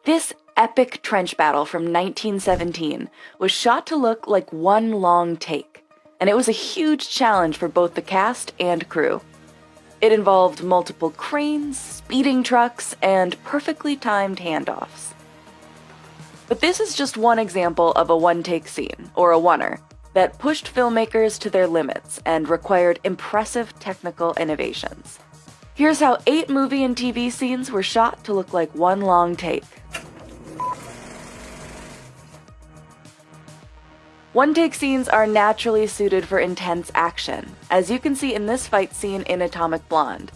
This epic trench battle from 1917 was shot to look like one long take, and it was a huge challenge for both the cast and crew. It involved multiple cranes, speeding trucks, and perfectly timed handoffs. But this is just one example of a one-take scene, or a oneer, that pushed filmmakers to their limits and required impressive technical innovations. Here's how 8 movie and TV scenes were shot to look like one long take. One-take scenes are naturally suited for intense action, as you can see in this fight scene in Atomic Blonde.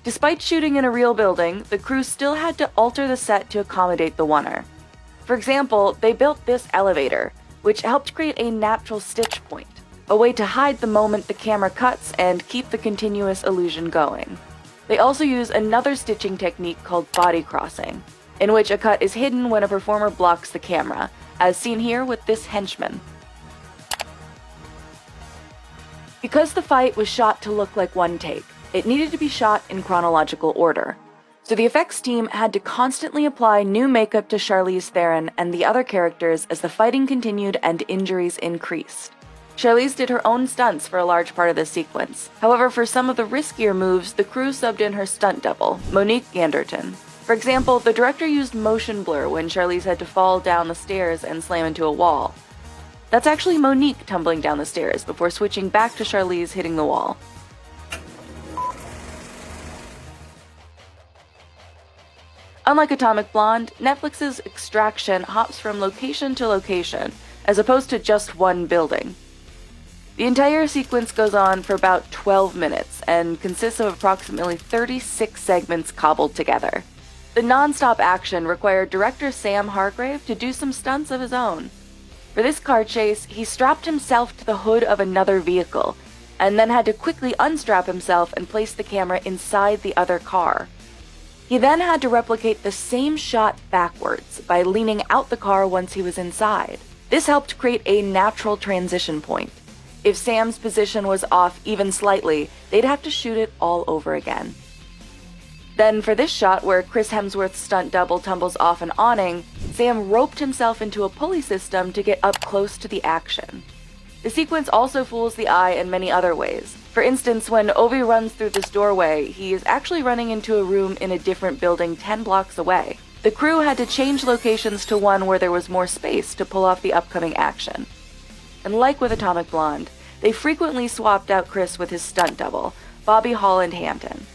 Despite shooting in a real building, the crew still had to alter the set to accommodate the oneer. For example, they built this elevator, which helped create a natural stitch point, a way to hide the moment the camera cuts and keep the continuous illusion going. They also use another stitching technique called body crossing, in which a cut is hidden when a performer blocks the camera, as seen here with this henchman. Because the fight was shot to look like one take, it needed to be shot in chronological order. So the effects team had to constantly apply new makeup to Charlize Theron and the other characters as the fighting continued and injuries increased. Charlize did her own stunts for a large part of this sequence. However, for some of the riskier moves, the crew subbed in her stunt double, Monique Ganderton. For example, the director used motion blur when Charlize had to fall down the stairs and slam into a wall. That's actually Monique tumbling down the stairs before switching back to Charlize hitting the wall. Unlike Atomic Blonde, Netflix's Extraction hops from location to location, as opposed to just one building. The entire sequence goes on for about 12 minutes and consists of approximately 36 segments cobbled together. The non-stop action required director Sam Hargrave to do some stunts of his own. For this car chase, he strapped himself to the hood of another vehicle, and then had to quickly unstrap himself and place the camera inside the other car. He then had to replicate the same shot backwards by leaning out the car once he was inside. This helped create a natural transition point. If Sam's position was off even slightly, they'd have to shoot it all over again. Then for this shot where Chris Hemsworth's stunt double tumbles off an awning, Sam roped himself into a pulley system to get up close to the action. The sequence also fools the eye in many other ways. For instance, when Ovi runs through this doorway, he is actually running into a room in a different building 10 blocks away. The crew had to change locations to one where there was more space to pull off the upcoming action. And like with Atomic Blonde, they frequently swapped out Chris with his stunt double, Bobby Holland Hampton.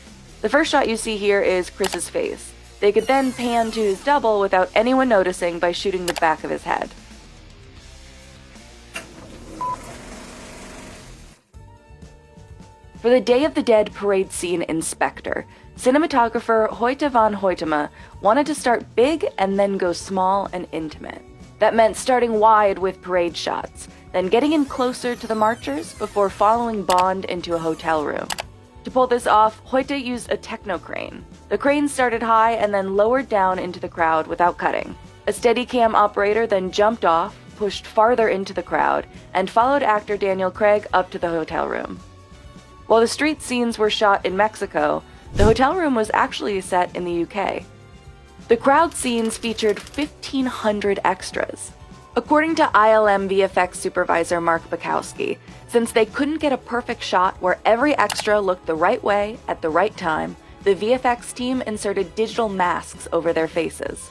The first shot you see here is Chris's face. They could then pan to his double without anyone noticing by shooting the back of his head. For the Day of the Dead parade scene in Spectre, cinematographer Hoyte van Hoytema wanted to start big and then go small and intimate. That meant starting wide with parade shots, then getting in closer to the marchers before following Bond into a hotel room. To pull this off, Hoyte used a techno crane. The crane started high and then lowered down into the crowd without cutting. A Steadicam operator then jumped off, pushed farther into the crowd, and followed actor Daniel Craig up to the hotel room. While the street scenes were shot in Mexico, the hotel room was actually set in the UK. The crowd scenes featured 1,500 extras. According to ILM VFX supervisor Mark Bukowski, since they couldn't get a perfect shot where every extra looked the right way at the right time, the VFX team inserted digital masks over their faces.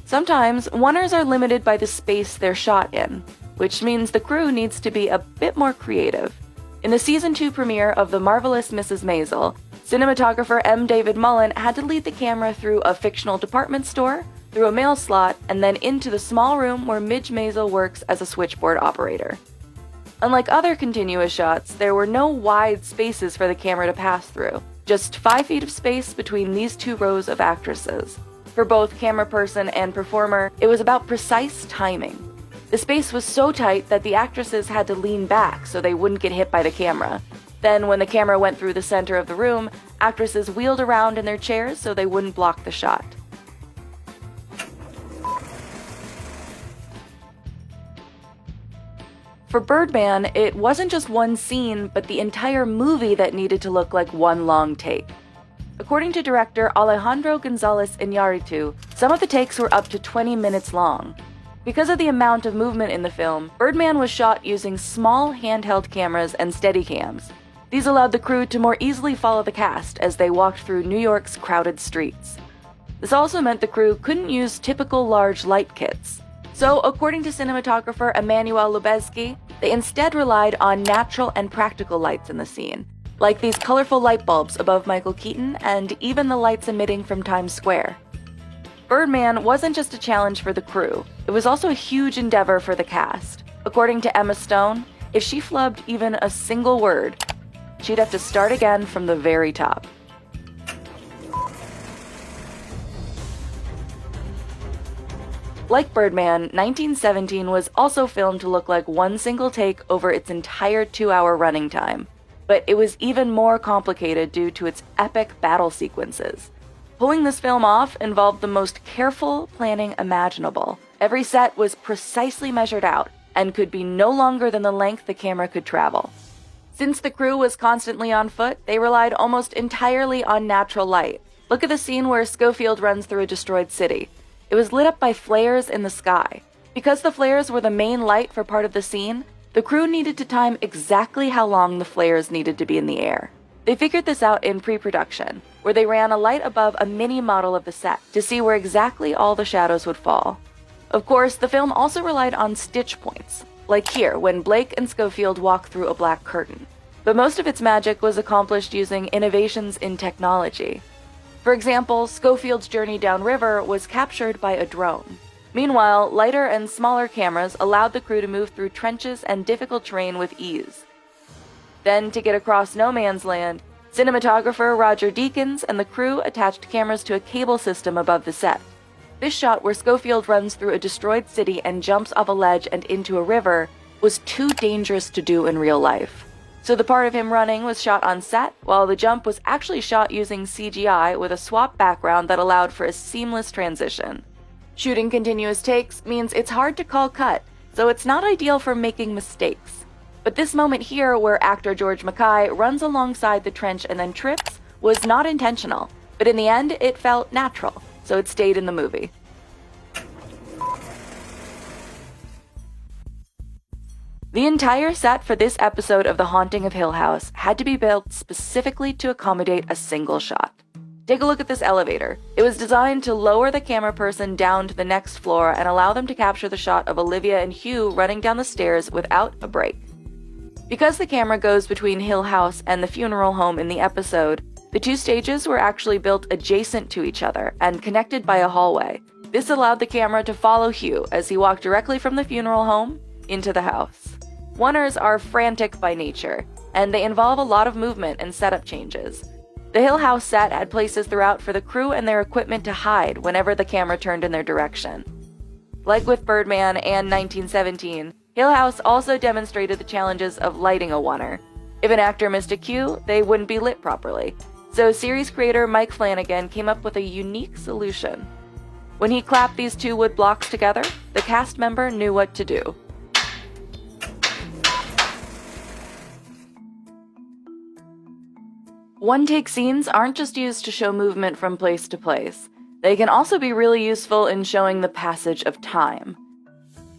Sometimes, oneers are limited by the space they're shot in, which means the crew needs to be a bit more creative. In the Season 2 premiere of The Marvelous Mrs. Maisel, cinematographer M. David Mullen had to lead the camera through a fictional department store, through a mail slot, and then into the small room where Midge Maisel works as a switchboard operator. Unlike other continuous shots, there were no wide spaces for the camera to pass through, just 5 feet of space between these 2 rows of actresses. For both camera person and performer, it was about precise timing. The space was so tight that the actresses had to lean back so they wouldn't get hit by the camera. Then, when the camera went through the center of the room, actresses wheeled around in their chairs so they wouldn't block the shot. For Birdman, it wasn't just one scene, but the entire movie that needed to look like one long take. According to director Alejandro González Iñárritu, some of the takes were up to 20 minutes long. Because of the amount of movement in the film, Birdman was shot using small handheld cameras and Steadicams. These allowed the crew to more easily follow the cast as they walked through New York's crowded streets. This also meant the crew couldn't use typical large light kits. So, according to cinematographer Emmanuel Lubezki, they instead relied on natural and practical lights in the scene, like these colorful light bulbs above Michael Keaton and even the lights emitting from Times Square. Birdman wasn't just a challenge for the crew, it was also a huge endeavor for the cast. According to Emma Stone, if she flubbed even a single word, she'd have to start again from the very top. Like Birdman, 1917 was also filmed to look like one single take over its entire 2-hour running time. But it was even more complicated due to its epic battle sequences. Pulling this film off involved the most careful planning imaginable. Every set was precisely measured out and could be no longer than the length the camera could travel. Since the crew was constantly on foot, they relied almost entirely on natural light. Look at the scene where Schofield runs through a destroyed city. It was lit up by flares in the sky. Because the flares were the main light for part of the scene, the crew needed to time exactly how long the flares needed to be in the air. They figured this out in pre-production, where they ran a light above a mini model of the set to see where exactly all the shadows would fall. Of course, the film also relied on stitch points, like here when Blake and Schofield walk through a black curtain. But most of its magic was accomplished using innovations in technology. For example, Schofield's journey downriver was captured by a drone. Meanwhile, lighter and smaller cameras allowed the crew to move through trenches and difficult terrain with ease. Then, to get across no man's land, cinematographer Roger Deakins and the crew attached cameras to a cable system above the set. This shot, where Schofield runs through a destroyed city and jumps off a ledge and into a river, was too dangerous to do in real life. So the part of him running was shot on set, while the jump was actually shot using CGI with a swap background that allowed for a seamless transition. Shooting continuous takes means it's hard to call cut, so it's not ideal for making mistakes. But this moment here, where actor George Mackay runs alongside the trench and then trips, was not intentional, but in the end it felt natural, so it stayed in the movie. The entire set for this episode of The Haunting of Hill House had to be built specifically to accommodate a single shot. Take a look at this elevator. It was designed to lower the camera person down to the next floor and allow them to capture the shot of Olivia and Hugh running down the stairs without a break. Because the camera goes between Hill House and the funeral home in the episode, the two stages were actually built adjacent to each other and connected by a hallway. This allowed the camera to follow Hugh as he walked directly from the funeral home into the house. Oneers are frantic by nature, and they involve a lot of movement and setup changes. The Hill House set had places throughout for the crew and their equipment to hide whenever the camera turned in their direction. Like with Birdman and 1917, Hill House also demonstrated the challenges of lighting a oneer. If an actor missed a cue, they wouldn't be lit properly. So series creator Mike Flanagan came up with a unique solution. When he clapped these two wood blocks together, the cast member knew what to do. One-take scenes aren't just used to show movement from place to place. They can also be really useful in showing the passage of time.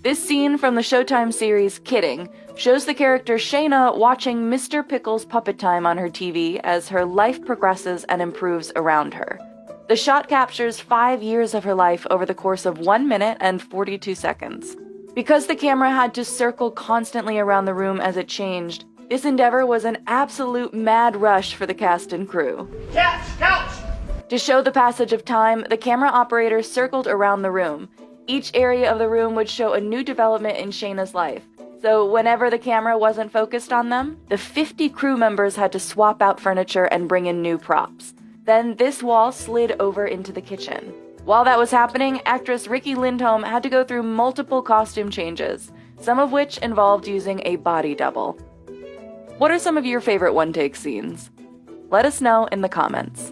This scene from the Showtime series Kidding shows the character Shayna watching Mr. Pickle's puppet time on her TV as her life progresses and improves around her. The shot captures 5 years of her life over the course of 1 minute and 42 seconds. Because the camera had to circle constantly around the room as it changed, this endeavor was an absolute mad rush for the cast and crew. Couch! To show the passage of time, the camera operator circled around the room. Each area of the room would show a new development in Shayna's life. So whenever the camera wasn't focused on them, the 50 crew members had to swap out furniture and bring in new props. Then this wall slid over into the kitchen. While that was happening, actress Riki Lindholm had to go through multiple costume changes, some of which involved using a body double. What are some of your favorite one-take scenes? Let us know in the comments.